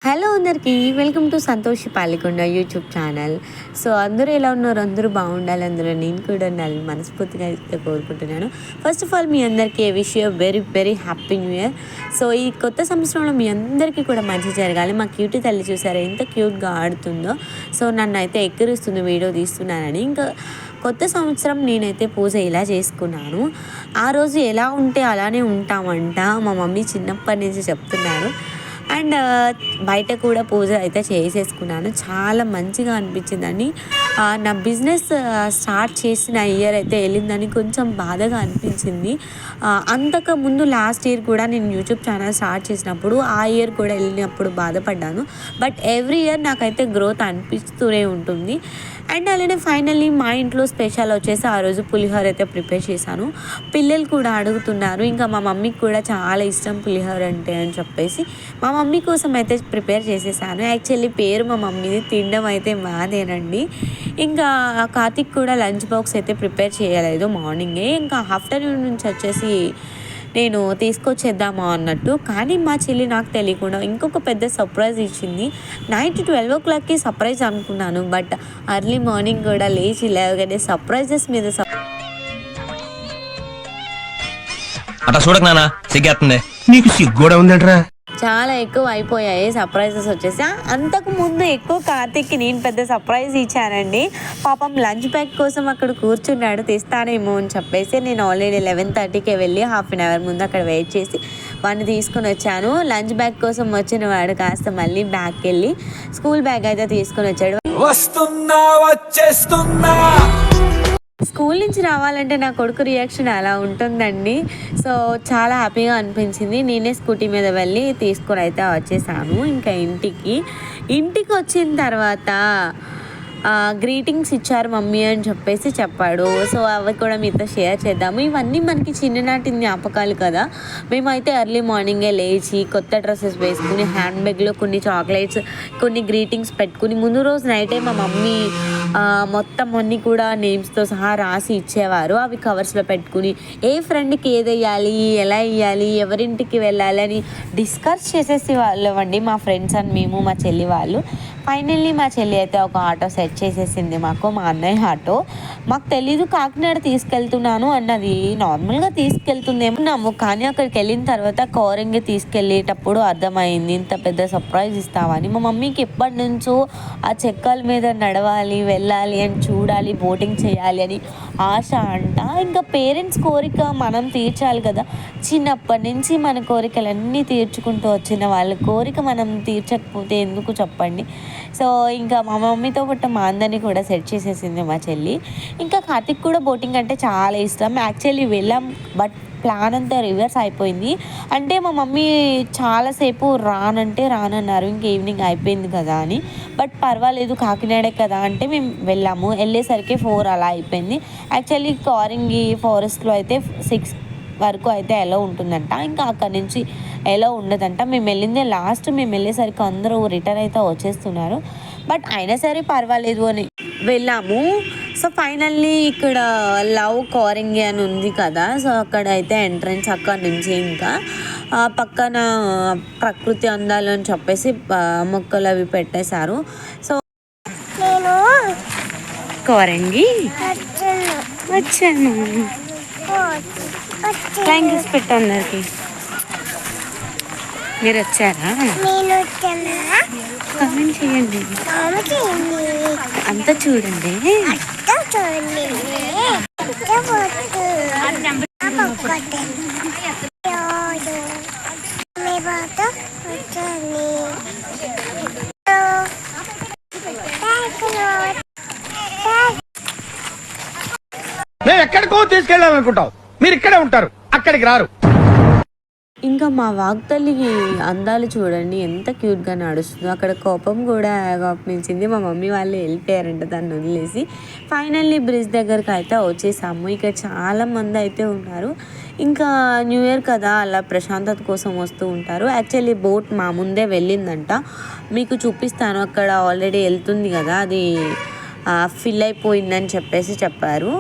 Hello అందరికీ welcome to Santoshi Palikonda YouTube channel. So అందరూ ఎలా ఉన్నారు? అందరూ బాగుండాలి, అందులో నేను కూడా ఉండాలని మనస్ఫూర్తిగా అయితే కోరుకుంటున్నాను. ఫస్ట్ ఆఫ్ ఆల్ మీ అందరికీ wish you very very happy new year. So ఈ కొత్త సంవత్సరంలో మీ అందరికీ కూడా మంచి జరగాలి. మా క్యూటీ తల్లి చూసారా ఎంత క్యూట్గా ఆడుతుందో. సో నన్ను అయితే ఎక్కిరిస్తుంది వీడియో తీస్తున్నానని. ఇంకా కొత్త సంవత్సరం నేనైతే పూజ ఇలా చేసుకున్నాను. ఆ రోజు ఎలా ఉంటే అలానే ఉంటామంట మా మమ్మీ చిన్నప్పటి నుంచి చెప్తున్నారు. అండ్ బయట కూడా పూజ అయితే చేసేసుకున్నాను. చాలా మంచిగా అనిపించిందని. నా బిజినెస్ స్టార్ట్ చేసిన ఇయర్ అయితే వెళ్ళిందని కొంచెం బాధగా అనిపించింది. అంతకుముందు లాస్ట్ ఇయర్ కూడా నేను యూట్యూబ్ ఛానల్ స్టార్ట్ చేసినప్పుడు ఆ ఇయర్ కూడా వెళ్ళినప్పుడు బాధపడ్డాను. బట్ ఎవ్రీ ఇయర్ నాకైతే గ్రోత్ అనిపిస్తూనే ఉంటుంది. అండ్ అలానే ఫైనల్లీ మా ఇంట్లో స్పెషల్ వచ్చేసి ఆ రోజు పులిహోర అయితే ప్రిపేర్ చేశాను. పిల్లలు కూడా అడుగుతున్నారు. ఇంకా మా మమ్మీకి కూడా చాలా ఇష్టం పులిహోర అంటే అని చెప్పేసి మా మమ్మీ కోసం అయితే ప్రిపేర్ చేసేసాను. యాక్చువల్లీ పేరు మా మమ్మీది, తినడం అయితే మాదేనండి. ఇంకా కార్తిక్ కూడా లంచ్ బాక్స్ అయితే ప్రిపేర్ చేయలేదు మార్నింగే. ఇంకా ఆఫ్టర్నూన్ నుంచి వచ్చేసి నేను తీసుకొచ్చేద్దామా అన్నట్టు. కానీ మా చెల్లి నాకు తెలియకుండా ఇంకొక పెద్ద సర్ప్రైజ్ ఇచ్చింది. నైట్ 12 o'clockకి సర్ప్రైజ్ అనుకున్నాను. బట్ అర్లీ మార్నింగ్ కూడా లేచి లేవగానే సర్ప్రైజెస్ మీద అట్లా చూడకు నాన్న, సిగ్గేస్తుంది. నీకు సిగ్గు కూడా ఉందంటరా? చాలా ఎక్కువ అయిపోయాయి సర్ప్రైజెస్ వచ్చేసి. అంతకు ముందు ఎక్కువ కార్తిక్కి నేను పెద్ద సర్ప్రైజ్ ఇచ్చానండి. పాపం లంచ్ బ్యాగ్ కోసం అక్కడ కూర్చున్నాడు, తెస్తానేమో అని చెప్పేసి నేను ఆల్రెడీ 11:30కే వెళ్ళి హాఫ్ అన్ అవర్ ముందు అక్కడ వెయిట్ చేసి వాడిని తీసుకొని వచ్చాను. లంచ్ బ్యాగ్ కోసం వచ్చిన వాడు కాస్త మళ్ళీ బ్యాగ్కి వెళ్ళి స్కూల్ బ్యాగ్ అయితే తీసుకొని వచ్చాడు. స్కూల్ నుంచి రావాలంటే నా కొడుకు రియాక్షన్ అలా ఉంటుందండి. సో చాలా హ్యాపీగా అనిపించింది. నేనే స్కూటీ మీద వెళ్ళి తీసుకొని అయితే వచ్చేసాను. ఇంకా ఇంటికి వచ్చిన తర్వాత గ్రీటింగ్స్ ఇచ్చారు మమ్మీ అని చెప్పేసి చెప్పాడు. సో అవి కూడా మీతో షేర్ చేద్దాము. ఇవన్నీ మనకి చిన్ననాటి జ్ఞాపకాలు కదా. మేమైతే ఎర్లీ మార్నింగే లేచి కొత్త డ్రెస్సెస్ వేసుకుని హ్యాండ్ బ్యాగ్లో కొన్ని చాక్లెట్స్, కొన్ని గ్రీటింగ్స్ పెట్టుకుని ముందు రోజు నైటే మా మమ్మీ మొత్తం అన్నీ కూడా నేమ్స్తో సహా రాసి ఇచ్చేవారు. అవి కవర్స్లో పెట్టుకుని ఏ ఫ్రెండ్కి ఏది వేయాలి, ఎలా వేయాలి, ఎవరింటికి వెళ్ళాలి అని డిస్కస్ చేసేసి వాళ్ళవండి మా ఫ్రెండ్స్ అని మేము, మా చెల్లి వాళ్ళు. ఫైనల్లీ మా చెల్లి అయితే ఒక ఆటో సెట్ చేసేసింది మాకు, మా అన్నయ్య ఆటో. మాకు తెలీదు కాకినాడ తీసుకెళ్తున్నాను అన్నది. నార్మల్గా తీసుకెళ్తుందేమో కానీ అక్కడికి వెళ్ళిన తర్వాత కోరంగి తీసుకెళ్ళేటప్పుడు అర్థమైంది ఇంత పెద్ద సర్ప్రైజ్ ఇస్తామని. మా మమ్మీకి ఎప్పటి నుంచో ఆ చెక్కల మీద నడవాలి, వెళ్ళాలి అని, చూడాలి, బోటింగ్ చేయాలి అని ఆశ అంట. ఇంకా పేరెంట్స్ కోరిక మనం తీర్చాలి కదా. చిన్నప్పటి నుంచి మన కోరికలన్నీ తీర్చుకుంటూ వచ్చిన వాళ్ళ కోరిక మనం తీర్చకపోతే ఎందుకు చెప్పండి. సో ఇంకా మా మమ్మీతో పాటు మా అందరినీ కూడా సెట్ చేసేసింది మా చెల్లి. ఇంకా కార్తిక్ కూడా బోటింగ్ అంటే చాలా ఇష్టం. యాక్చువల్లీ వెళ్ళాం, బట్ ప్లాన్ అంతా రివర్స్ అయిపోయింది. అంటే మా మమ్మీ చాలాసేపు రానన్నారు, ఇంక ఈవినింగ్ అయిపోయింది కదా అని. బట్ పర్వాలేదు కాకినాడే కదా అంటే మేము వెళ్ళాము. వెళ్ళేసరికి 4 అలా అయిపోయింది. యాక్చువల్లీ కోరంగి ఫారెస్ట్లో అయితే 6 వరకు అయితే ఎలా ఉంటుందంట. ఇంకా అక్కడి నుంచి ఎలా ఉండదంట. మేము వెళ్ళిందే లాస్ట్. మేము వెళ్ళేసరికి అందరూ రిటర్న్ అయితే వచ్చేస్తున్నారు. బట్ అయినా సరే పర్వాలేదు అని వెళ్ళాము. సో ఫైనల్లీ ఇక్కడ లవ్ కోరంగి అని ఉంది కదా. సో అక్కడ అయితే ఎంట్రన్స్ అక్కడ నుంచి ఇంకా పక్కన ప్రకృతి అందాలు అని చెప్పేసి మొక్కలు అవి పెట్టేశారు. సో నేను కోరంగి వచ్చాను. ఫ్లైంగ్ కిస్ పెట్టు అందరికి. మీరు వచ్చారా? కామెంట్ చేయండి, అంతా చూడండి. మేము ఎక్కడికో తీసుకెళ్ళాలనుకుంటాం, మీరు ఇక్కడే ఉంటారు, అక్కడికి రారు. ఇంకా మా వాగ్తల్లికి అందాలు చూడండి ఎంత క్యూట్గా నడుస్తుందో. అక్కడ కోపం కూడా కోపించింది. మా మమ్మీ వాళ్ళు వెళ్ళిపోయారంట దాన్ని వదిలేసి. ఫైనల్లీ బ్రిడ్జ్ దగ్గరికి అయితే వచ్చేసాము. ఇక్కడ చాలామంది అయితే ఉన్నారు. ఇంకా న్యూ ఇయర్ కదా, అలా ప్రశాంతత కోసం వస్తూ ఉంటారు. యాక్చువల్లీ బోట్ మా ముందే వెళ్ళిందంట, మీకు చూపిస్తాను. అక్కడ ఆల్రెడీ వెళ్తుంది కదా, అది ఫిల్ అయిపోయిందని చెప్పేసి చెప్పారు.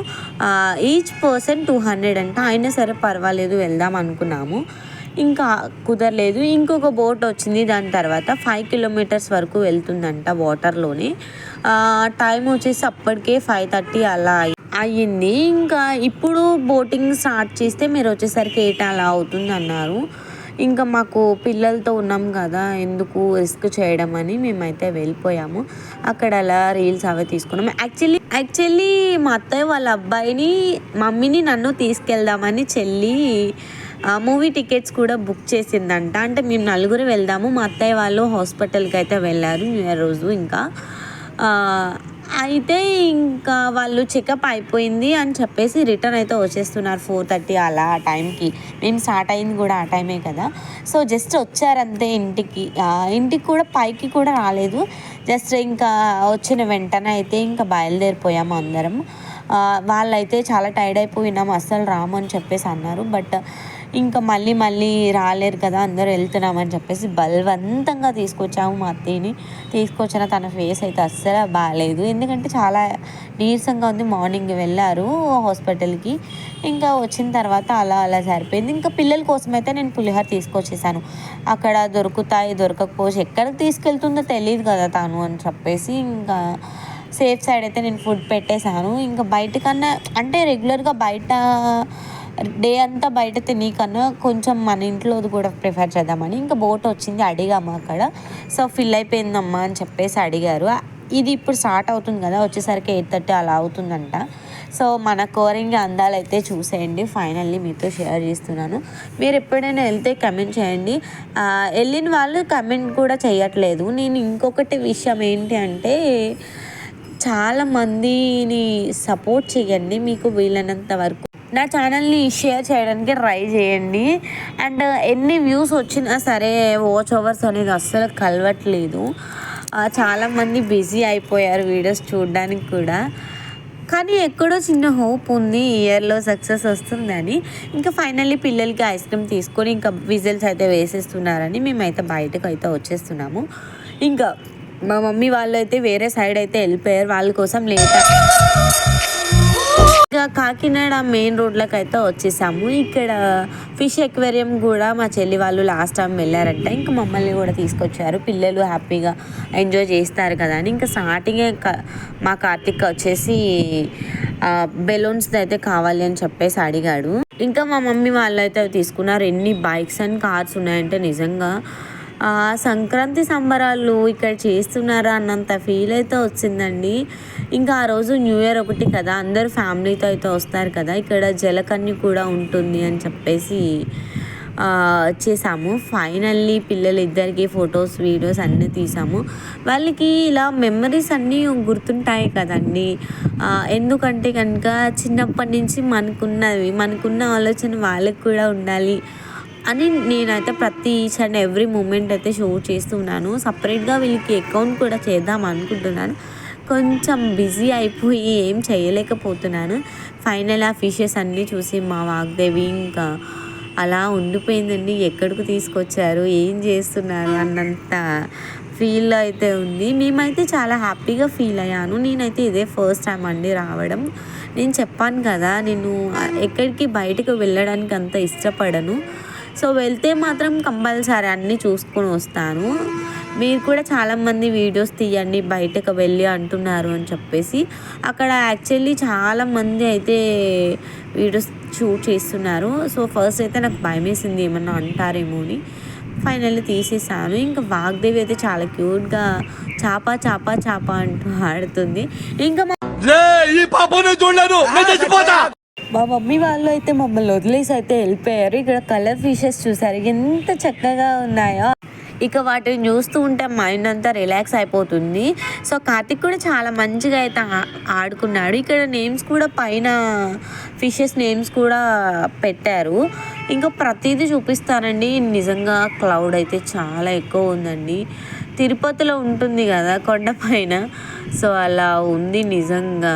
ఈచ్ పర్సన్ 200 అంట. అయినా సరే పర్వాలేదు వెళ్దాం అనుకున్నాము. ఇంకా కుదరలేదు. ఇంకొక బోట్ వచ్చింది. దాని తర్వాత 5 కిలోమీటర్స్ వరకు వెళ్తుందంట వాటర్లోనే. టైం వచ్చేసి అప్పటికే 5:30 అలా అయ్యింది. ఇంకా ఇప్పుడు బోటింగ్ స్టార్ట్ చేస్తే మీరు వచ్చేసరికి 8 అలా అవుతుంది అన్నారు. ఇంకా మాకు పిల్లలతో ఉన్నాం కదా, ఎందుకు రిస్క్ చేయడం అని మేమైతే వెళ్ళిపోయాము. అక్కడ అలా రీల్స్ అవే తీసుకున్నాం. యాక్చువల్లీ మా అత్తయ్య వాళ్ళ అబ్బాయిని, మమ్మీని, నన్ను తీసుకెళ్దామని చెల్లి మూవీ టికెట్స్ కూడా బుక్ చేసిందంట. అంటే మేము 4 వెళ్దాము. మా అత్తయ్య వాళ్ళు హాస్పిటల్కి అయితే వెళ్ళారు న్యూ ఇయర్ రోజు. ఇంకా అయితే ఇంకా వాళ్ళు చెకప్ అయిపోయింది అని చెప్పేసి రిటర్న్ అయితే వచ్చేస్తున్నారు 4:30 అలా ఆ టైంకి. మేము స్టార్ట్ అయింది కూడా ఆ టైమే కదా. సో జస్ట్ వచ్చారంతే ఇంటికి కూడా పైకి కూడా రాలేదు. జస్ట్ ఇంకా వచ్చిన వెంటనే అయితే ఇంకా బయలుదేరిపోయాము అందరం. వాళ్ళైతే చాలా టైర్డ్ అయిపోయినాము, అస్సలు రాము అని చెప్పేసి అన్నారు. బట్ ఇంకా మళ్ళీ రాలేరు కదా, అందరూ వెళ్తున్నామని చెప్పేసి బలవంతంగా తీసుకొచ్చాము. మా అత్తయ్యని తీసుకొచ్చిన తన ఫేస్ అయితే అస్సలు బాగాలేదు, ఎందుకంటే చాలా నీరసంగా ఉంది. మార్నింగ్ వెళ్ళారు హాస్పిటల్కి. ఇంకా వచ్చిన తర్వాత అలా సరిపోయింది. ఇంకా పిల్లల కోసం అయితే నేను పులిహోర తీసుకొచ్చేసాను. అక్కడ దొరకకపోవచ్చు, ఎక్కడికి తీసుకెళ్తుందో తెలియదు కదా తను అని చెప్పేసి ఇంకా సేఫ్ సైడ్ అయితే నేను ఫుడ్ పెట్టేశాను. ఇంకా బయటకన్నా అంటే రెగ్యులర్గా బయట డే అంతా బయట తినకన్నా కొంచెం మన ఇంట్లోది కూడా ప్రిఫర్ చేద్దామని ఇంకా బోట్ వచ్చింది, అడిగాము అక్కడ. సో ఫిల్ అయిపోయిందమ్మా అని చెప్పేసి అడిగారు. ఇది ఇప్పుడు స్టార్ట్ అవుతుంది కదా, వచ్చేసరికి 8:30 అలా అవుతుందంట. సో మన కోరింగ్ అందాలు అయితే చూసేయండి. ఫైనల్లీ మీతో షేర్ చేస్తున్నాను. మీరు ఎప్పుడైనా వెళ్తే కమెంట్ చేయండి. వెళ్ళిన వాళ్ళు కమెంట్ కూడా చేయట్లేదు. నేను ఇంకొకటి విషయం ఏంటి అంటే, చాలామందిని సపోర్ట్ చేయండి. మీకు వీలైనంత వరకు నా ఛానల్ని షేర్ చేయడానికి ట్రై చేయండి. అండ్ ఎన్ని వ్యూస్ వచ్చినా సరే వాచ్ ఓవర్స్ అనేది అస్సలు కలవట్లేదు. చాలామంది బిజీ అయిపోయారు వీడియోస్ చూడడానికి కూడా. కానీ ఎక్కడో చిన్న హోప్ ఉంది, ఇయర్లో సక్సెస్ వస్తుందని. ఇంకా ఫైనల్లీ పిల్లలకి ఐస్ క్రీమ్ తీసుకొని ఇంకా విజిల్స్ అయితే వేసేస్తున్నారని మేమైతే బయటకు అయితే వచ్చేస్తున్నాము. ఇంకా మా మమ్మీ వాళ్ళు అయితే వేరే సైడ్ అయితే వెళ్ళిపోయారు, వాళ్ళ కోసం లేట్. ఇంకా కాకినాడ మెయిన్ రోడ్లకు అయితే వచ్చేసాము. ఇక్కడ ఫిష్ ఎక్వేరియం కూడా మా చెల్లి వాళ్ళు లాస్ట్ టైం వెళ్ళారంట. ఇంకా మమ్మల్ని కూడా తీసుకొచ్చారు. పిల్లలు హ్యాపీగా ఎంజాయ్ చేస్తారు కదా అని. ఇంకా స్టార్టింగే మా కార్తిక్ వచ్చేసి బెలూన్స్ అయితే కావాలి అని చెప్పేసి అడిగాడు. ఇంకా మా మమ్మీ వాళ్ళు అయితే తీసుకున్నారు. ఎన్ని బైక్స్ అండ్ కార్స్ ఉన్నాయంటే నిజంగా సంక్రాంతి సంబరాలు ఇక్కడ చేస్తున్నారా అన్నంత ఫీల్ అయితే వచ్చిందండి. ఇంకా ఆ రోజు న్యూ ఇయర్ ఒకటి కదా, అందరూ ఫ్యామిలీతో అయితే వస్తారు కదా. ఇక్కడ జలకన్య కూడా ఉంటుంది అని చెప్పేసి వచ్చేసాము. ఫైనల్లీ పిల్లలిద్దరికి ఫొటోస్ వీడియోస్ అన్నీ తీసాము. వాళ్ళకి ఇలా మెమరీస్ అన్నీ గుర్తుంటాయి కదండి. ఎందుకంటే కనుక చిన్నప్పటి నుంచి మనకున్న ఆలోచన వాళ్ళకి కూడా ఉండాలి అని నేనైతే ప్రతి ఈచ్ అండ్ ఎవ్రీ మూమెంట్ అయితే షో చేస్తున్నాను. సపరేట్గా వీళ్ళకి అకౌంట్ కూడా చేద్దాం అనుకుంటున్నాను. కొంచెం బిజీ అయిపోయి ఏం చేయలేకపోతున్నాను. ఫైనల్ ఆ ఫిషెస్ అన్నీ చూసి మా వాగ్దేవి ఇంకా అలా ఉండిపోయిందండి. ఎక్కడికి తీసుకొచ్చారు, ఏం చేస్తున్నారు అన్నంత ఫీల్ అయితే ఉంది. మేమైతే చాలా హ్యాపీగా ఫీల్ అయ్యాను. నేనైతే ఇదే ఫస్ట్ టైం అండి రావడం. నేను చెప్పాను కదా, నేను ఎక్కడికి బయటకు వెళ్ళడానికి అంత ఇష్టపడను. సో వెళ్తే మాత్రం కంపల్సరీ అన్నీ చూసుకొని వస్తాను. మీరు కూడా చాలామంది వీడియోస్ తీయండి బయటకు వెళ్ళి అంటున్నారు అని చెప్పేసి. అక్కడ యాక్చువల్లీ చాలామంది అయితే వీడియోస్ షూట్ చేస్తున్నారు. సో ఫస్ట్ అయితే నాకు భయం వేసింది ఏమన్నా అంటారేమో అని. ఫైనల్లీ తీసేసాను. ఇంకా వాగ్దేవి అయితే చాలా క్యూట్గా చాప చాప చాప అంటూ ఆడుతుంది. ఇంకా మా మమ్మీ వాళ్ళు అయితే మమ్మల్ని వదిలేసి అయితే వెళ్ళిపోయారు. ఇక్కడ కలర్ ఫిషెస్ చూసారు ఎంత చక్కగా ఉన్నాయో. ఇక వాటిని చూస్తూ ఉంటే మైండ్ అంతా రిలాక్స్ అయిపోతుంది. సో కార్తిక్ కూడా చాలా మంచిగా అయితే ఆడుకున్నాడు. ఇక్కడ నేమ్స్ కూడా పైన ఫిషెస్ నేమ్స్ కూడా పెట్టారు. ఇంకా ప్రతిదీ చూపిస్తానండి. నిజంగా క్లౌడ్ అయితే చాలా ఎక్కువ ఉందండి. తిరుపతిలో ఉంటుంది కదా కొండపైన, సో అలా ఉంది నిజంగా.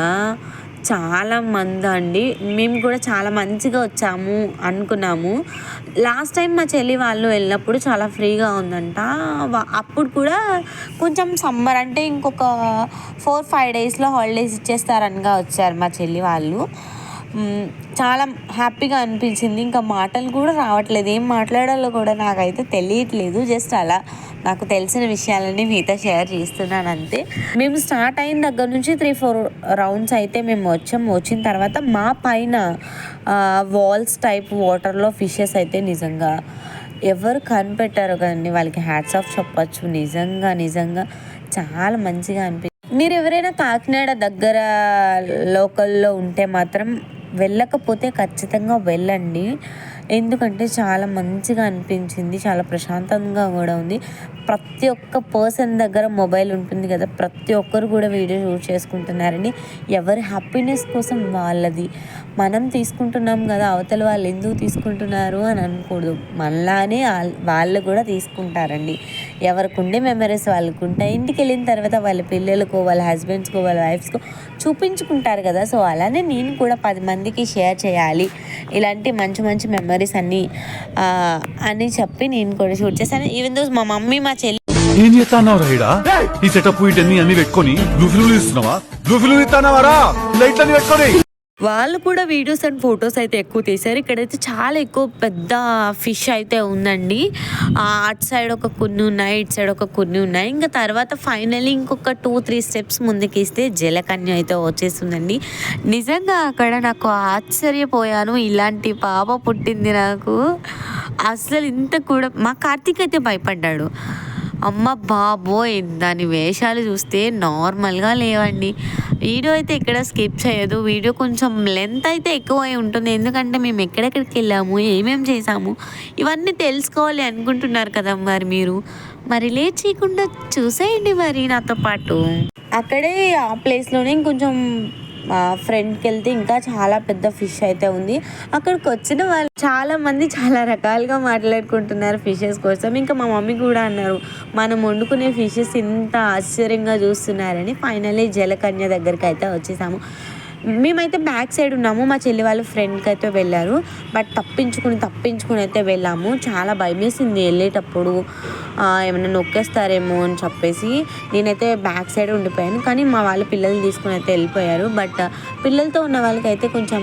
చాలా మంది అండి. మేము కూడా చాలా మంచిగా వచ్చాము అనుకున్నాము. లాస్ట్ టైం మా చెల్లి వాళ్ళు వెళ్ళినప్పుడు చాలా ఫ్రీగా ఉందంట. అప్పుడు కూడా కొంచెం సమ్మర్ అంటే ఇంకొక 4-5 డేస్లో హాలిడేస్ ఇచ్చేస్తారనిగా వచ్చారు మా చెల్లి వాళ్ళు. చాలా హ్యాపీగా అనిపించింది. ఇంకా మాటలు కూడా రావట్లేదు, ఏం మాట్లాడాలో కూడా నాకైతే తెలియట్లేదు. జస్ట్ అలా నాకు తెలిసిన విషయాలన్నీ మీతో షేర్ చేస్తున్నాను అంతే. మేము స్టార్ట్ అయిన దగ్గర నుంచి 3-4 రౌండ్స్ అయితే మేము వచ్చిన తర్వాత మా పైన వాల్స్ టైప్ వాటర్లో ఫిషెస్ అయితే నిజంగా ఎవరు కనిపెట్టారో కదండి, వాళ్ళకి హ్యాట్స్ ఆఫ్ చెప్పచ్చు. నిజంగా చాలా మంచిగా అనిపించింది. మీరు ఎవరైనా కాకినాడ దగ్గర లోకల్లో ఉంటే మాత్రం వెళ్ళకపోతే ఖచ్చితంగా వెళ్ళండి. ఎందుకంటే చాలా మంచిగా అనిపించింది, చాలా ప్రశాంతంగా కూడా ఉంది. ప్రతి ఒక్క పర్సన్ దగ్గర మొబైల్ ఉంటుంది కదా, ప్రతి ఒక్కరు కూడా వీడియో షూట్ చేసుకుంటున్నారండి. ఎవరి హ్యాపీనెస్ కోసం వాళ్ళది. మనం తీసుకుంటున్నాం కదా, అవతల వాళ్ళు ఎందుకు తీసుకుంటున్నారు అని అనకూడదు, మనలానే వాళ్ళు కూడా తీసుకుంటారండి. ఎవరికి ఉండే మెమరీస్ వాళ్ళకు ఉంటాయి. ఇంటికి వెళ్ళిన తర్వాత వాళ్ళ పిల్లలకో, వాళ్ళ హస్బెండ్స్కో, వాళ్ళ వైఫ్స్కో చూపించుకుంటారు కదా. సో అలానే నేను కూడా 10 మందికి షేర్ చేయాలి ఇలాంటి మంచి మెమరీస్ అన్నీ అని చెప్పి నేను కూడా షూట్ చేశాను. ఈవెన్ దో మా మమ్మీ, మా చెల్లి ఏం చేస్తాన్నావు రైడా? ఈ సెటప్ ఇటన్నీ అన్ని పెట్టుకొని బ్లూ ఫిల్మ్ ఇస్తున్నావా? బ్లూ ఫిల్మ్ ఇస్తానావారా? లైట్లన్నీ పెట్టుకొని వాళ్ళు కూడా వీడియోస్ అండ్ ఫొటోస్ అయితే ఎక్కువ తీశారు. ఇక్కడైతే చాలా ఎక్కువ పెద్ద ఫిష్ అయితే ఉందండి. అటు సైడ్ ఒక కొన్ని ఉన్నాయి, ఇటు సైడ్ ఒక కొన్ని ఉన్నాయి. ఇంకా తర్వాత ఫైనల్లీ ఇంకొక 2-3 స్టెప్స్ ముందుకు ఇస్తే జలకన్య అయితే వచ్చేస్తుందండి. నిజంగా అక్కడ నాకు ఆశ్చర్యపోయాను, ఇలాంటి పాప పుట్టింది నాకు. అసలు ఇంత కూడా మా కార్తీక్ అయితే భయపడ్డాడు. అమ్మ బాబోయ్, దాని వేషాలు చూస్తే నార్మల్గా లేవండి. వీడియో అయితే ఎక్కడ స్కిప్ చేయదు. వీడియో కొంచెం లెంత్ అయితే ఎక్కువ అయి ఉంటుంది, ఎందుకంటే మేము ఎక్కడెక్కడికి వెళ్ళాము, ఏమేమి చేసాము ఇవన్నీ తెలుసుకోవాలి అనుకుంటున్నారు కదా మరి లేట్ చేయకుండా చూసేయండి మరి నాతో పాటు. అక్కడే ఆ ప్లేస్లోనే ఇంకొంచెం ఫ్రంట్కి వెళ్తే ఇంకా చాలా పెద్ద ఫిష్ అయితే ఉంది. అక్కడికి వచ్చిన వాళ్ళు చాలా మంది చాలా రకాలుగా మాట్లాడుకుంటున్నారు ఫిషెస్ కోసం. ఇంకా మా మమ్మీ కూడా అన్నారు, మనం వండుకునే ఫిషెస్ ఇంత ఆశ్చర్యంగా చూస్తున్నారని. ఫైనల్లీ జలకన్య దగ్గరికి అయితే వచ్చేసాము. మేమైతే బ్యాక్ సైడ్ ఉన్నాము, మా చెల్లి వాళ్ళు ఫ్రెండ్కి అయితే వెళ్ళారు. బట్ తప్పించుకుని అయితే వెళ్ళాము. చాలా భయం వేసింది వెళ్ళేటప్పుడు, ఏమైనా నొక్కేస్తారేమో అని చెప్పేసి నేనైతే బ్యాక్ సైడ్ ఉండిపోయాను. కానీ మా వాళ్ళు పిల్లలు తీసుకుని అయితే వెళ్ళిపోయారు. బట్ పిల్లలతో ఉన్న వాళ్ళకైతే కొంచెం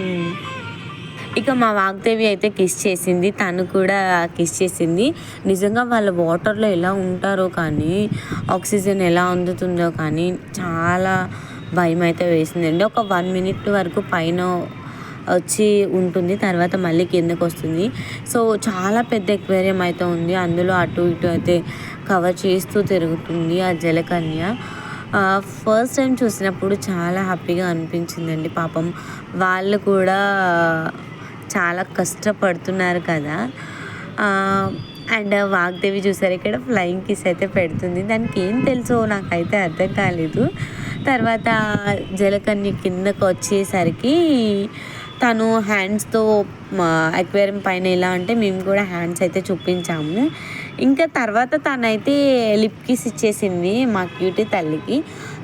ఇక మా వాగ్దేవి అయితే కిస్ చేసింది, తను కూడా కిస్ చేసింది. నిజంగా వాళ్ళ వాటర్లో ఎలా ఉంటారో కానీ, ఆక్సిజన్ ఎలా అందుతుందో కానీ చాలా భయం అయితే వేసిందండి. ఒక 1 minute వరకు పైన వచ్చి ఉంటుంది, తర్వాత మళ్ళీ కిందకు వస్తుంది. సో చాలా పెద్ద ఎక్వేరియం అయితే ఉంది, అందులో అటు ఇటు అయితే కవర్ చేస్తూ తిరుగుతుంది ఆ జలకన్య. ఫస్ట్ టైం చూసినప్పుడు చాలా హ్యాపీగా అనిపించిందండి. పాపం వాళ్ళు కూడా చాలా కష్టపడుతున్నారు కదా. అండ్ వాగ్దేవి చూసారు ఇక్కడ ఫ్లయింగ్ కిస్ అయితే పెడుతుంది. దానికి ఏం తెలుసో నాకైతే అర్థం కాలేదు. తర్వాత జలకన్య కిందకు వచ్చేసరికి తను హ్యాండ్స్తో అక్వేరియం పైన ఎలా అంటే మేము కూడా హ్యాండ్స్ అయితే చూపించాము. ఇంకా తర్వాత తనైతే లిప్ కిస్ ఇచ్చేసింది మా క్యూటీ తల్లికి.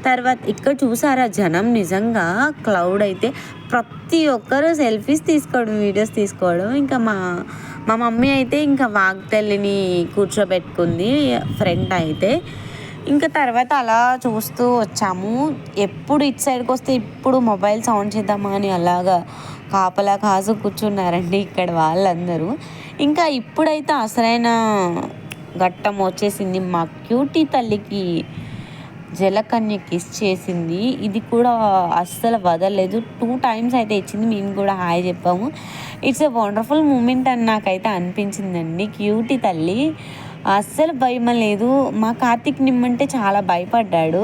తర్వాత ఇక్కడ చూసారా జనం, నిజంగా క్లౌడ్ అయితే ప్రతి ఒక్కరు సెల్ఫీస్ తీసుకోవడం, వీడియోస్ తీసుకోవడం. ఇంకా మా మమ్మీ అయితే ఇంకా వాగ్తల్లిని కూర్చోబెట్టుకుంది ఫ్రెండ్ అయితే. ఇంకా తర్వాత అలా చూస్తూ వచ్చాము. ఎప్పుడు ఇటు సైడ్కి వస్తే ఇప్పుడు మొబైల్ సౌండ్ చేద్దామా అని అలాగా కాపలా కాసు కూర్చున్నారండి ఇక్కడ వాళ్ళందరూ. ఇంకా ఇప్పుడైతే అసలైన ఘట్టం వచ్చేసింది. మా క్యూటీ తల్లికి జలకన్య కిస్ చేసింది. ఇది కూడా అస్సలు వదలలేదు, 2 times అయితే ఇచ్చింది. మేము కూడా హాయ్ చెప్పాము. ఇట్స్ ఎ వండర్ఫుల్ మూమెంట్ అని నాకైతే అనిపించిందండి. క్యూటీ తల్లి అస్సలు భయం లేదు. మా కార్తీక్ నిమ్మంటే చాలా భయపడ్డాడు.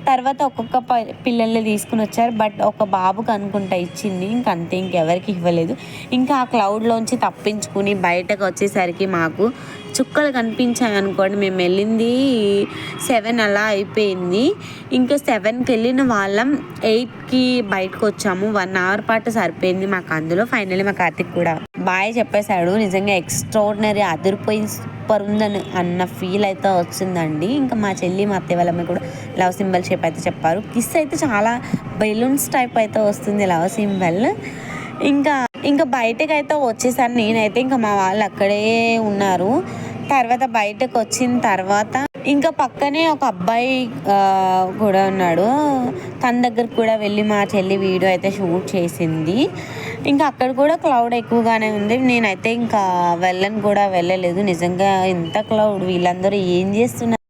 తర్వాత ఒక్కొక్క పిల్లల్ని తీసుకుని వచ్చారు. బట్ ఒక బాబుకి అనుకుంటా ఇచ్చింది, ఇంకంతే, ఇంకెవరికి ఇవ్వలేదు. ఇంకా ఆ క్లౌడ్లోంచి తప్పించుకుని బయటకు వచ్చేసరికి మాకు చుక్కలు కనిపించాయి అనుకోండి. మేము వెళ్ళింది 7 అలా అయిపోయింది. ఇంకా 7కి వెళ్ళిన వాళ్ళం 8కి బయటకు వచ్చాము. 1 hour పాటు సరిపోయింది మాకు. అందులో ఫైనల్లీ మా కార్తీక్ కూడా బాయ్ చెప్పేశాడు. నిజంగా ఎక్స్ట్రాడినరీ, అదిరిపోయింది, సూపర్ ఉందని అన్న ఫీల్ అయితే వచ్చిందండి. ఇంకా మా చెల్లి, మా అత్తయ్య వాళ్ళ కూడా లవ్ సింబల్ షేప్ అయితే చెప్పారు. కిస్ అయితే చాలా బెలూన్స్ టైప్ అయితే వస్తుంది లవ్ సింబల్. ఇంకా బయటకు అయితే వచ్చేసాను నేనైతే. ఇంకా మా వాళ్ళు అక్కడే ఉన్నారు. తర్వాత బయటకు వచ్చిన తర్వాత ఇంకా పక్కనే ఒక అబ్బాయి కూడా ఉన్నాడు. తన దగ్గరకు కూడా వెళ్ళి మా చెల్లి వీడియో అయితే షూట్ చేసింది. ఇంకా అక్కడ కూడా క్లౌడ్ ఎక్కువగానే ఉంది. నేనైతే ఇంకా వెళ్ళలేదు. నిజంగా ఇంత క్లౌడ్, వీళ్ళందరూ ఏం చేస్తున్నారు?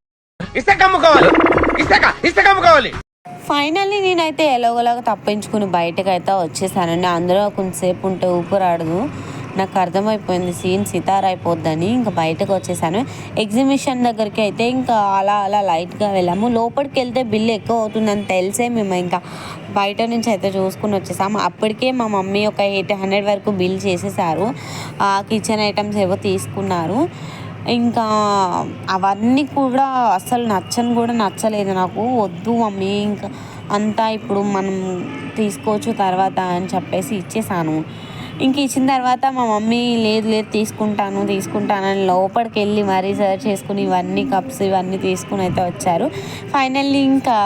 ఫైనల్లీ నేనైతే ఎలాగోలాగా తప్పించుకుని బయటకు అయితే వచ్చేసానండి. అందులో కొంతసేపు ఉంటే ఊపిరాడదు. నాకు అర్థమైపోయింది సీన్ సితార్ అయిపోద్దని. ఇంకా బయటకు వచ్చేసాను. ఎగ్జిబిషన్ దగ్గరికి అయితే ఇంకా అలా లైట్గా వెళ్ళాము. లోపలికి వెళ్తే బిల్లు ఎక్కువ అవుతుందని తెలిసే మేము ఇంకా బయట నుంచి అయితే చూసుకుని వచ్చేసాము. అప్పటికే మా మమ్మీ ఒక 800 వరకు బిల్ చేసేసారు. కిచెన్ ఐటమ్స్ ఏవో తీసుకున్నారు. ఇంకా అవన్నీ కూడా అసలు నచ్చలేదు నాకు. వద్దు మమ్మీ, ఇంకా అంతా ఇప్పుడు మనం తీసుకోవచ్చు తర్వాత అని చెప్పేసి ఇచ్చేసాను. ఇంక ఇచ్చిన తర్వాత మా మమ్మీ లేదు తీసుకుంటానని లోపలికి వెళ్ళి మరీ సర్చ్ చేసుకుని ఇవన్నీ కప్స్ ఇవన్నీ తీసుకుని అయితే వచ్చారు. ఫైనల్లీ ఇంకా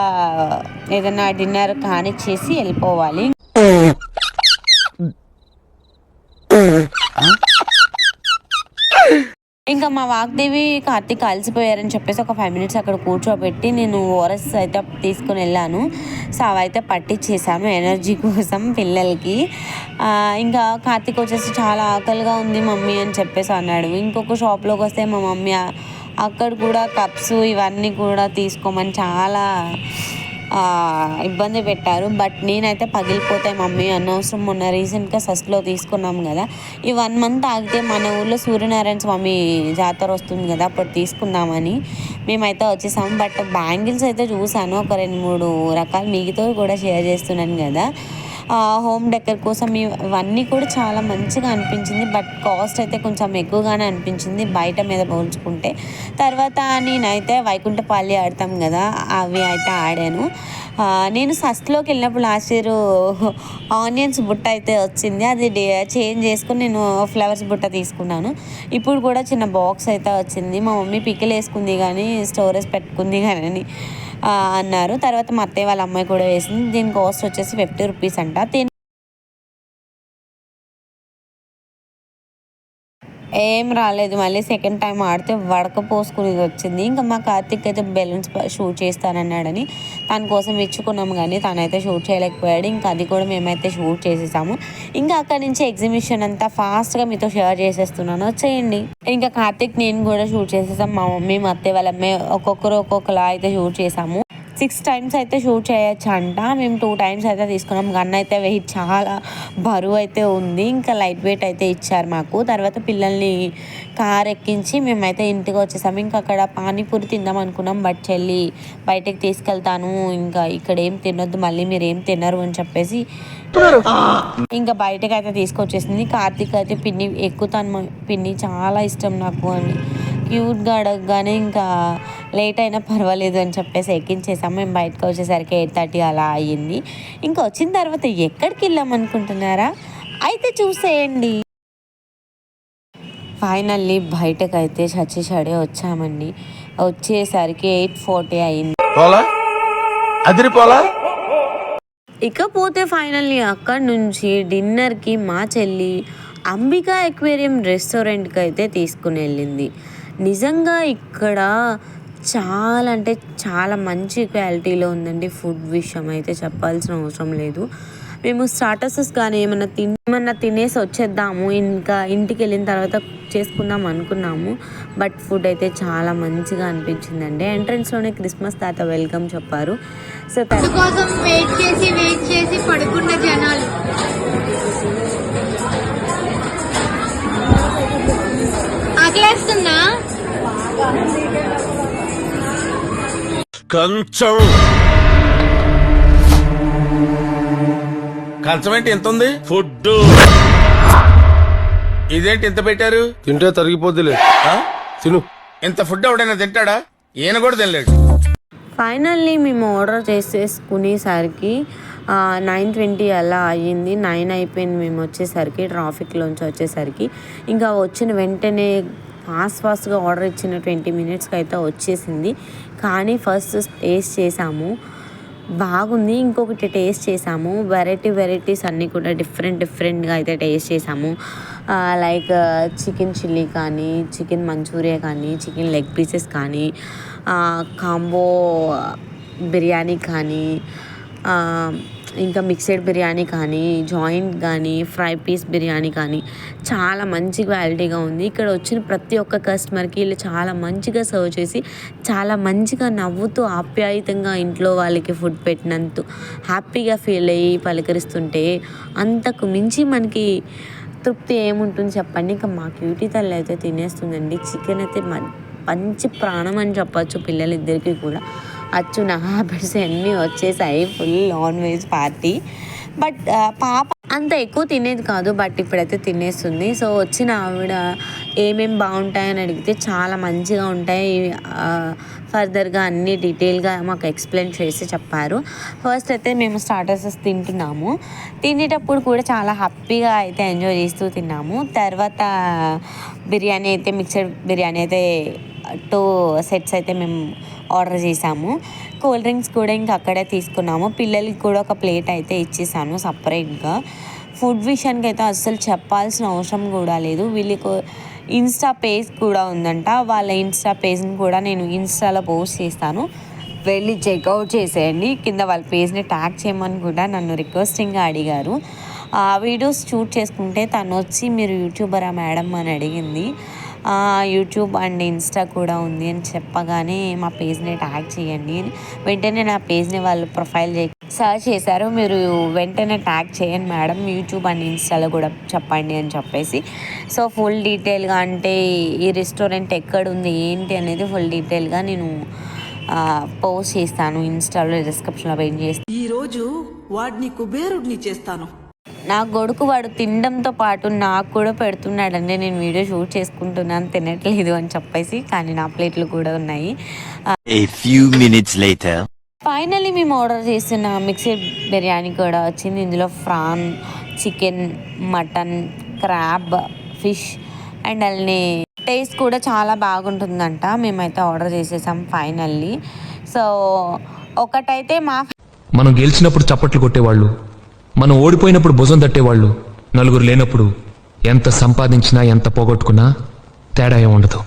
ఏదైనా డిన్నర్ కానిచ్చేసి వెళ్ళిపోవాలి. ఇంకా మా వాగ్దేవి కార్తీక్ కలిసిపోయారని చెప్పేసి ఒక 5 మినిట్స్ అక్కడ కూర్చోబెట్టి నేను ఓఆర్ఎస్ అయితే తీసుకుని వెళ్ళాను. సో అవైతే పట్టించేసాను ఎనర్జీ కోసం పిల్లలకి. ఇంకా కార్తీక్ వచ్చేసి చాలా ఆకలిగా ఉంది మమ్మీ అని చెప్పేసి అన్నాడు. ఇంకొక షాప్లోకి వస్తే మా మమ్మీ అక్కడ కూడా కప్స్ ఇవన్నీ కూడా తీసుకోమని చాలా ఇబ్బంది పెట్టారు. బట్ నేనైతే పగిలిపోతాయి మమ్మీ అనవసరం, మొన్న రీసెంట్గా సస్లో తీసుకున్నాం కదా, ఈ 1 మంత్ ఆగితే మన ఊళ్ళో సూర్యనారాయణ స్వామి జాతర వస్తుంది కదా, అప్పుడు తీసుకుందామని మేమైతే వచ్చేసాము. బట్ బ్యాంగిల్స్ అయితే చూసాను ఒక 2-3 రకాలు, మీతో కూడా షేర్ చేస్తున్నాను కదా. హోమ్ డెకర్ కోసం ఇవన్నీ కూడా చాలా మంచిగా అనిపించింది. బట్ కాస్ట్ అయితే కొంచెం ఎక్కువగానే అనిపించింది బయట మీద పోల్చుకుంటే. తర్వాత నేనైతే వైకుంఠపాలి ఆడతాం కదా, అవి అయితే ఆడాను. నేను సస్లోకి వెళ్ళినప్పుడు లాస్ట్ ఇయర్ ఆనియన్స్ బుట్ట అయితే వచ్చింది, అది చేంజ్ చేసుకుని నేను ఫ్లవర్స్ బుట్ట తీసుకున్నాను. ఇప్పుడు కూడా చిన్న బాక్స్ అయితే వచ్చింది. మా మమ్మీ పికిల్ వేసుకుంది కానీ స్టోరేజ్ పెట్టుకుంది కానీ అన్నారు. తర్వాత మా అత్తయ్య వాళ్ళ అమ్మాయి కూడా వేసింది. దీని కాస్ట్ వచ్చేసి 50 రూపీస్ అంట. ఏం రాలేదు. మళ్ళీ సెకండ్ టైం ఆడితే వడకపోసుకుని వచ్చింది. ఇంకా మా కార్తీక్ అయితే బెలూన్స్ షూట్ చేస్తానన్నాడని తన కోసం ఇచ్చుకున్నాము కానీ తనైతే షూట్ చేయలేకపోయాడు. ఇంకా అది కూడా మేమైతే షూట్ చేసేసాము. ఇంకా అక్కడి నుంచి ఎగ్జిబిషన్ అంతా ఫాస్ట్గా మీతో షేర్ చేసేస్తున్నాను, వచ్చేయండి. ఇంకా కార్తీక్ నేను కూడా షూట్ చేసేసాం. మా మమ్మీ మా అత్తయ్య వాళ్ళ అమ్మాయి ఒక్కొక్కలా అయితే షూట్ చేసాము. 6 times అయితే షూట్ చేయొచ్చు అంట. మేము 2 times అయితే తీసుకున్నాం. గన్ అయితే వెయిట్ చాలా బరువు అయితే ఉంది. ఇంకా లైట్ వెయిట్ అయితే ఇచ్చారు మాకు. తర్వాత పిల్లల్ని కార్ ఎక్కించి మేమైతే ఇంటికి వచ్చేసాము. ఇంకా అక్కడ పానీపూరి తిందాం అనుకున్నాం. బట్ చెల్లి బయటకు తీసుకెళ్తాను, ఇంకా ఇక్కడ ఏం తినొద్దు, మళ్ళీ మీరు ఏం తినరు అని చెప్పేసి ఇంకా బయటకు అయితే తీసుకొచ్చేసింది. కార్తీక్ అయితే పిన్ని ఎక్కుతాను, పిన్ని చాలా ఇష్టం నాకు అని క్యూట్గా అడగగానే ఇంకా లేట్ అయినా పర్వాలేదు అని చెప్పేసి ఎక్కించేసాము. మేము బయటకు వచ్చేసరికి 8:30 అలా అయ్యింది. ఇంకా వచ్చిన తర్వాత ఎక్కడికి వెళ్ళాం అనుకుంటున్నారా, అయితే చూసేయండి. ఫైనల్లీ బయటకు అయితే చచ్చి వచ్చామండి. వచ్చేసరికి 8:40 అయింది. ఇకపోతే ఫైనల్లీ అక్కడి నుంచి డిన్నర్కి మా చెల్లి అంబికా ఎక్వేరియం రెస్టారెంట్కి అయితే తీసుకుని వెళ్ళింది. నిజంగా ఇక్కడ చాలా అంటే చాలా మంచి క్వాలిటీలో ఉందండి. ఫుడ్ విషయం అయితే చెప్పాల్సిన అవసరం లేదు. మేము స్టార్టర్స్ కానీ ఏమన్నా తినేసి వచ్చేద్దాము, ఇంకా ఇంటికి వెళ్ళిన తర్వాత చేసుకుందాం అనుకున్నాము. బట్ ఫుడ్ అయితే చాలా మంచిగా అనిపించిందండి. ఎంట్రన్స్లోనే క్రిస్మస్ తాత వెల్కమ్ చెప్పారు. సో కోసం వెయిట్ చేసి పడుకున్న జనాలు ఆకలేస్తుందా? కంచం ఏంటి ఎంత ఉంది? ఫుడ్ ఇదేంటి ఇంత పెట్టారు? తింటే తరిగిపోద్దిలే, తిను. ఇంత ఫుడ్ ఎవడైనా తింటాడా? ఈయన కూడా తినలేడు. ఫైనల్లీ మేము ఆర్డర్ చేసేసుకునేసరికి 9:20 అలా అయ్యింది. 9 అయిపోయింది మేము వచ్చేసరికి, ట్రాఫిక్లోంచి వచ్చేసరికి. ఇంకా వచ్చిన వెంటనే ఫాస్ట్గా ఆర్డర్ ఇచ్చిన 20 మినిట్స్కి అయితే వచ్చేసింది. కానీ ఫస్ట్ టేస్ట్ చేసాము, బాగుంది. ఇంకొకటి టేస్ట్ చేసాము, వెరైటీస్ అన్నీ కూడా డిఫరెంట్గా అయితే టేస్ట్ చేసాము. లైక్ చికెన్ చిల్లీ కానీ, చికెన్ మంచూరియా కానీ, చికెన్ లెగ్ పీసెస్ కానీ, కాంబో బిర్యానీ కానీ ఇంకా మిక్సెడ్ బిర్యానీ కానీ జాయింట్ కానీ ఫ్రై పీస్ బిర్యానీ కానీ చాలా మంచి క్వాలిటీగా ఉంది. ఇక్కడ వచ్చిన ప్రతి ఒక్క కస్టమర్కి వీళ్ళు చాలా మంచిగా సర్వ్ చేసి చాలా మంచిగా నవ్వుతూ ఆప్యాయతంగా ఇంట్లో వాళ్ళకి ఫుడ్ పెట్టినంత హ్యాపీగా ఫీల్ అయ్యి పలకరిస్తుంటే అంతకు మించి మనకి తృప్తి ఏముంటుంది చెప్పండి. ఇంకా మా క్యూటీ తల్లి అయితే తినేస్తుందండి. చికెన్ అయితే మంచి ప్రాణం అని చెప్పచ్చు పిల్లలిద్దరికీ కూడా. అచ్చు నా హ్యాబిట్స్ అన్నీ వచ్చేసాయి, full non veg party. But పాప అంత ఎక్కువ తినేది కాదు, బట్ ఇప్పుడైతే తినేస్తుంది. సో వచ్చిన ఆవిడ ఏమేమి బాగుంటాయని అడిగితే చాలా మంచిగా ఉంటాయి ఫర్దర్గా అన్ని డీటెయిల్గా మాకు ఎక్స్ప్లెయిన్ చేసి చెప్పారు. ఫస్ట్ అయితే మేము స్టార్టర్స్ తింటున్నాము. తినేటప్పుడు కూడా చాలా హ్యాపీగా అయితే ఎంజాయ్ చేస్తూ తిన్నాము. తర్వాత బిర్యానీ అయితే మిక్సడ్ బిర్యానీ అయితే 2 సెట్స్ అయితే మేము ఆర్డర్ చేసాము. కూల్ డ్రింక్స్ కూడా ఇంకా అక్కడే తీసుకున్నాము. పిల్లలకి కూడా ఒక ప్లేట్ అయితే ఇచ్చేసాను సపరేట్గా. ఫుడ్ విషయానికి అయితే అస్సలు చెప్పాల్సిన అవసరం కూడా లేదు. వీళ్ళకి ఇన్స్టా పేజ్ కూడా ఉందంట. వాళ్ళ ఇన్స్టా పేజ్ని కూడా నేను ఇన్స్టాలో పోస్ట్ చేస్తాను, వెళ్ళి చెక్అవుట్ చేసేయండి. కింద వాళ్ళ పేజ్ని ట్యాగ్ చేయమని కూడా నన్ను రిక్వెస్టింగ్గా అడిగారు. ఆ వీడియోస్ షూట్ చేసుకుంటే తను వచ్చి మీరు యూట్యూబరా మేడం అని అడిగింది. యూట్యూబ్ అండ్ ఇన్స్టా కూడా ఉంది అని చెప్పగానే మా పేజ్ని ట్యాగ్ చేయండి, వెంటనే నా పేజ్ని వాళ్ళు ప్రొఫైల్ సర్చ్ చేశారు. మీరు వెంటనే ట్యాగ్ చేయండి మేడం, యూట్యూబ్ అండ్ ఇన్స్టాలో కూడా చెప్పండి అని చెప్పేసి. సో ఫుల్ డీటెయిల్గా అంటే ఈ రెస్టారెంట్ ఎక్కడ ఉంది ఏంటి అనేది ఫుల్ డీటెయిల్గా నేను పోస్ట్ చేస్తాను ఇన్స్టాలో, డిస్క్రిప్షన్లో వెయిట్ చేస్తాను. ఈరోజు వాడిని కుబేరుడిని చేస్తాను. నా కొడుకు వాడు తినడంతో పాటు నాకు కూడా పెడుతున్నాడండి. నేను వీడియో షూట్ చేసుకుంటున్నాను తినట్లేదు అని చెప్పేసి, కానీ నా ప్లేట్లు కూడా ఉన్నాయి. ఫైనల్లీ మేము ఆర్డర్ చేసిన మిక్సెడ్ బిర్యానీ కూడా వచ్చింది. ఇందులో prawn, chicken, mutton, crab, fish and అలానే టేస్ట్ కూడా చాలా బాగుంటుందంట. మేమైతే ఆర్డర్ చేసేసాం ఫైనల్లీ. సో ఒకటైతే మనం గెలిచినప్పుడు చప్పట్లు కొట్టేవాళ్ళు, మనం ఓడిపోయినప్పుడు భుజం తట్టేవాళ్ళు, నలుగురు లేనప్పుడు ఎంత సంపాదించినా ఎంత పోగొట్టుకున్నా తేడా ఏమి ఉండదు.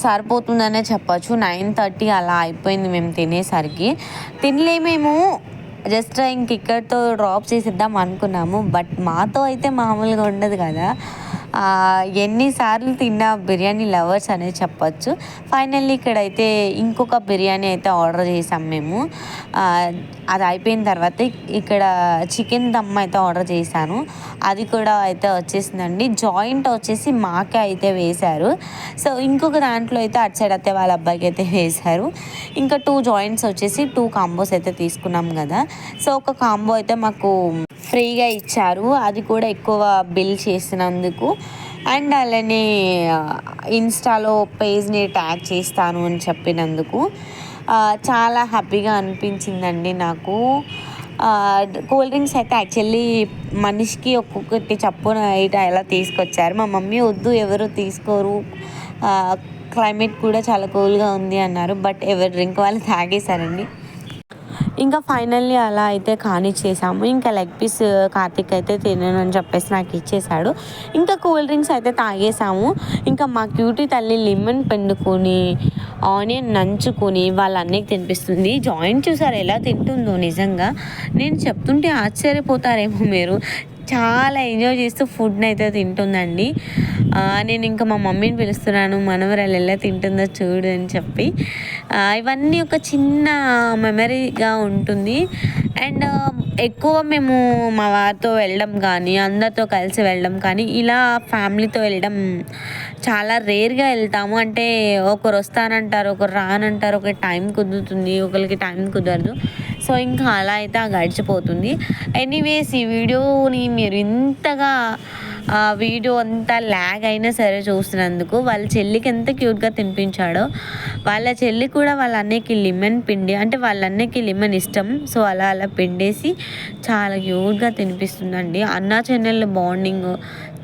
సరిపోతుందనే చెప్పచ్చు. 9:30 అలా అయిపోయింది మేము తినేసరికి. తినలేమేమో, జస్ట్ ఇంక ఇక్కడితో డ్రాప్ చేసేద్దాం అనుకున్నాము. బట్ మాతో అయితే మామూలుగా ఉండదు కదా, ఎన్నిసార్లు తిన్నా బిర్యానీ లవర్స్ అనేది చెప్పచ్చు. ఫైనల్లీ ఇక్కడైతే ఇంకొక బిర్యానీ అయితే ఆర్డర్ చేసాం మేము. అది అయిపోయిన తర్వాత ఇక్కడ చికెన్ దమ్ అయితే ఆర్డర్ చేశాను. అది కూడా అయితే వచ్చేసిందండి. జాయింట్ వచ్చేసి మాకే అయితే వేశారు. సో ఇంకొక దాంట్లో అయితే అటు సైడ్ అయితే వాళ్ళ అబ్బాయికి అయితే వేశారు. ఇంకా 2 జాయింట్స్ వచ్చేసి 2 కాంబోస్ అయితే తీసుకున్నాం కదా. సో ఒక కాంబో అయితే మాకు ఫ్రీగా ఇచ్చారు, అది కూడా ఎక్కువ బిల్ చేసినందుకు. అండ్ అలానే ఇన్స్టాలో పేజ్ని ట్యాగ్ చేస్తాను అని చెప్పినందుకు చాలా హ్యాపీగా అనిపించిందండి నాకు. కూల్ డ్రింక్స్ అయితే యాక్చువల్లీ మనిషికి ఒక్కొక్కటి చప్పున ఇలా తీసుకొచ్చారు. మా మమ్మీ వద్దు ఎవరు తీసుకోరు, క్లైమేట్ కూడా చాలా కూల్గా ఉంది అన్నారు. బట్ ఎవరి డ్రింక్ వాళ్ళు తాగేశారండి. ఇంకా ఫైనల్లీ అలా అయితే కానిచ్చేసాము. ఇంకా లెగ్ పీస్ కార్తిక్ అయితే తినను అని చెప్పేసి నాకు ఇచ్చేసాడు. ఇంకా కూల్ డ్రింక్స్ అయితే తాగేసాము. ఇంకా మా క్యూటీ తల్లి లెమన్ పిండుకొని ఆనియన్ నంచుకొని వాళ్ళ అన్నయ్యకి తినిపిస్తుంది. జాయింట్ చూసారు ఎలా తింటుందో, నిజంగా నేను చెప్తుంటే ఆశ్చర్యపోతారేమో మీరు. చాలా ఎంజాయ్ చేస్తూ ఫుడ్ని అయితే తింటుందండి. నేను ఇంకా మా మమ్మీని పిలుస్తున్నాను, మనవరాలు ఎలా తింటుందో చూడు అని చెప్పి. ఇవన్నీ ఒక చిన్న మెమరీగా ఉంటుంది. అండ్ ఎక్కువ మేము మా వారితో వెళ్ళడం కానీ అందరితో కలిసి వెళ్ళడం కానీ ఇలా ఫ్యామిలీతో వెళ్ళడం చాలా రేర్గా వెళ్తాము. అంటే ఒకరు వస్తానంటారు, ఒకరు రానంటారు, ఒకరికి టైం కుదురుతుంది, ఒకరికి టైం కుదరదు. సో ఇంకా అలా అయితే గడిచిపోతుంది. ఎనీవేస్ ఈ వీడియోని మీరు ఇంతగా వీడియో అంతా ల్యాగ్ అయినా సరే చూస్తున్నందుకు, వాళ్ళ చెల్లికి ఎంత క్యూట్గా తినిపించాడో, వాళ్ళ చెల్లి కూడా వాళ్ళ అన్నయ్యకి లెమన్ పిండి, అంటే వాళ్ళ అన్నయ్యకి లెమన్ ఇష్టం, సో అలా పిండేసి చాలా క్యూట్గా తినిపిస్తుందండి. అన్నా చెల్లెళ్ళ బాండింగ్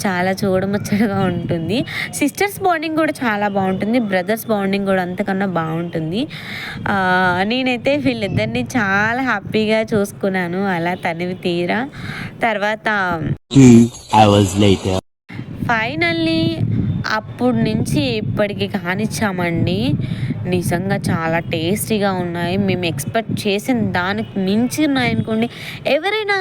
చాలా చూడముచ్చటగా ఉంటుంది. సిస్టర్స్ బాండింగ్ కూడా చాలా బాగుంటుంది, బ్రదర్స్ బాండింగ్ కూడా అంతకన్నా బాగుంటుంది. నేనైతే వీళ్ళిద్దరిని చాలా హ్యాపీగా చూసుకున్నాను అలా తనివి తీరా. తర్వాత ఫైనల్లీ అప్పటి నుంచి ఇప్పటికి కానిచ్చామండి. నిజంగా చాలా టేస్టీగా ఉన్నాయి. మేము ఎక్స్పెక్ట్ చేసిన దానికి మించి ఉన్నాయనుకోండి. ఎవరైనా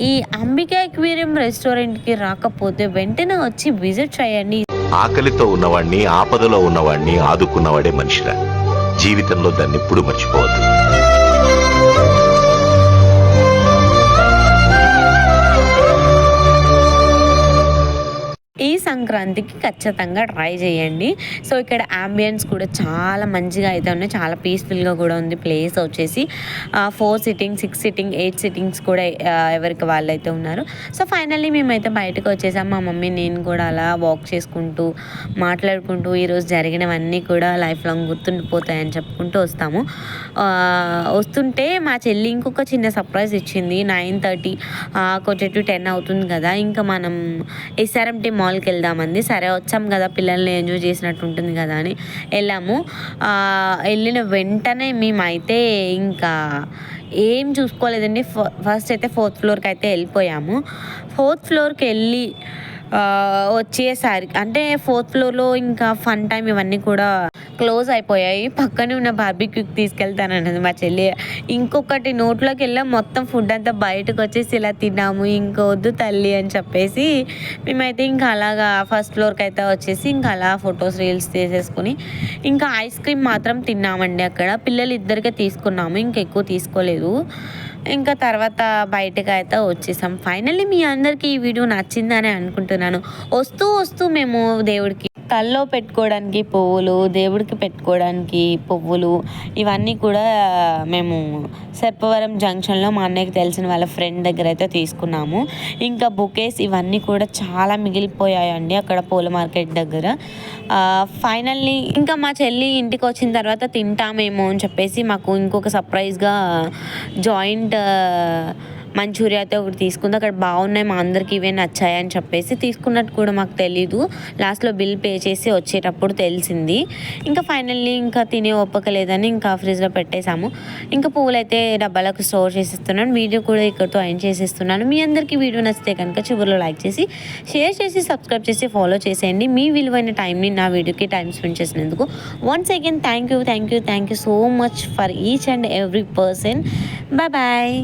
ఈ అంబికా ఎక్వేరియం రెస్టారెంట్కి రాకపోతే వెంటనే వచ్చి విజిట్ చేయండి. ఆకలితో ఉన్నవాణ్ణి, ఆపదలో ఉన్నవాణ్ణి ఆదుకున్నవాడే మనిషిరా. జీవితంలో దాన్ని ఎప్పుడు మర్చిపోవద్దు. ఈ సంక్రాంతికి ఖచ్చితంగా ట్రై చేయండి. సో ఇక్కడ అంబియన్స్ కూడా చాలా మంచిగా అయితే ఉన్నాయి. చాలా పీస్ఫుల్గా కూడా ఉంది. ప్లేస్ వచ్చేసి 4 సిట్టింగ్ 6 సిట్టింగ్ 8 సిట్టింగ్స్ కూడా ఎవరికి వాళ్ళు అయితే ఉన్నారు. సో ఫైనల్లీ మేమైతే బయటకు వచ్చేసాం. మా మమ్మీ నేను కూడా అలా వాక్ చేసుకుంటూ మాట్లాడుకుంటూ ఈరోజు జరిగినవన్నీ కూడా లైఫ్ లాంగ్ గుర్తుండిపోతాయని చెప్పుకుంటూ వస్తాము. వస్తుంటే మా చెల్లి ఇంకొక చిన్న సర్ప్రైజ్ ఇచ్చింది. 9:30 కొంచెం 10 అవుతుంది కదా, ఇంకా మనం SRMT మాల్కి వెళ్దామంది. సరే వచ్చాం కదా, పిల్లల్ని ఎంజాయ్ చేసినట్టు ఉంటుంది కదా అని వెళ్ళాము. వెళ్ళిన వెంటనే మేమైతే ఇంకా ఏం చూసుకోలేదండి. ఫస్ట్ అయితే 4th ఫ్లోర్కి అయితే వెళ్ళిపోయాము. 4th ఫ్లోర్కి వెళ్ళి వచ్చేసరికి అంటే 4th ఫ్లోర్లో ఇంకా ఫన్ టైం ఇవన్నీ కూడా క్లోజ్ అయిపోయాయి. పక్కనే ఉన్న బార్బిక్యూకి తీసుకెళ్తానన్నది మా చెల్లి. ఇంకొకటి నోట్లోకి వెళ్ళాం, మొత్తం ఫుడ్ అంతా బయటకు వచ్చేసి ఇలా తిన్నాము. ఇంకా వద్దు తల్లి అని చెప్పేసి మేమైతే ఇంకా అలాగా 1st ఫ్లోర్కి అయితే వచ్చేసి ఇంకా అలా ఫొటోస్ రీల్స్ తీసేసుకుని ఇంకా ఐస్ క్రీమ్ మాత్రం తిన్నామండి. అక్కడ పిల్లలు ఇద్దరికే తీసుకున్నాము, ఇంకా ఎక్కువ తీసుకోలేదు. ఇంకా తర్వాత బయటకు అయితే వచ్చేసాం. ఫైనల్లీ మీ అందరికీ ఈ వీడియో నచ్చిందని అనుకుంటున్నాను. వస్తూ మేము దేవుడికి తల్లో పెట్టుకోవడానికి పువ్వులు, దేవుడికి పెట్టుకోవడానికి పువ్వులు ఇవన్నీ కూడా మేము సెప్పవరం జంక్షన్లో మా అన్నయ్యకి తెలిసిన వాళ్ళ ఫ్రెండ్ దగ్గర అయితే తీసుకున్నాము. ఇంకా బొకేస్ ఇవన్నీ కూడా చాలా మిగిలిపోయాయండి అక్కడ పూల మార్కెట్ దగ్గర. ఫైనల్లీ ఇంకా మా చెల్లి ఇంటికి వచ్చిన తర్వాత తింటామేమో అని చెప్పేసి మాకు ఇంకొక సర్ప్రైజ్గా జాయింట్ మంచూరియా అయితే ఒకటి తీసుకుంది. అక్కడ బాగున్నాయి, మా అందరికి ఇవే నచ్చాయి అని చెప్పేసి తీసుకున్నట్టు కూడా మాకు తెలీదు. లాస్ట్లో బిల్ పే చేసి వచ్చేటప్పుడు తెలిసింది. ఇంకా ఫైనల్లీ ఇంకా తినే ఓపిక లేదని ఇంకా ఫ్రిడ్జ్లో పెట్టేశాము. ఇంకా పువ్వులు అయితే డబ్బాలకు స్టోర్ చేసేస్తున్నాను. వీడియో కూడా ఇక్కడితో ఎండ్ చేసేస్తున్నాను. మీ అందరికీ వీడియో నచ్చితే కనుక చివరిలో లైక్ చేసి షేర్ చేసి సబ్స్క్రైబ్ చేసి ఫాలో చేసేయండి. మీ విలువైన టైంని నా వీడియోకి టైం స్పెండ్ చేసినందుకు once again thank you so much for each and every person. Bye.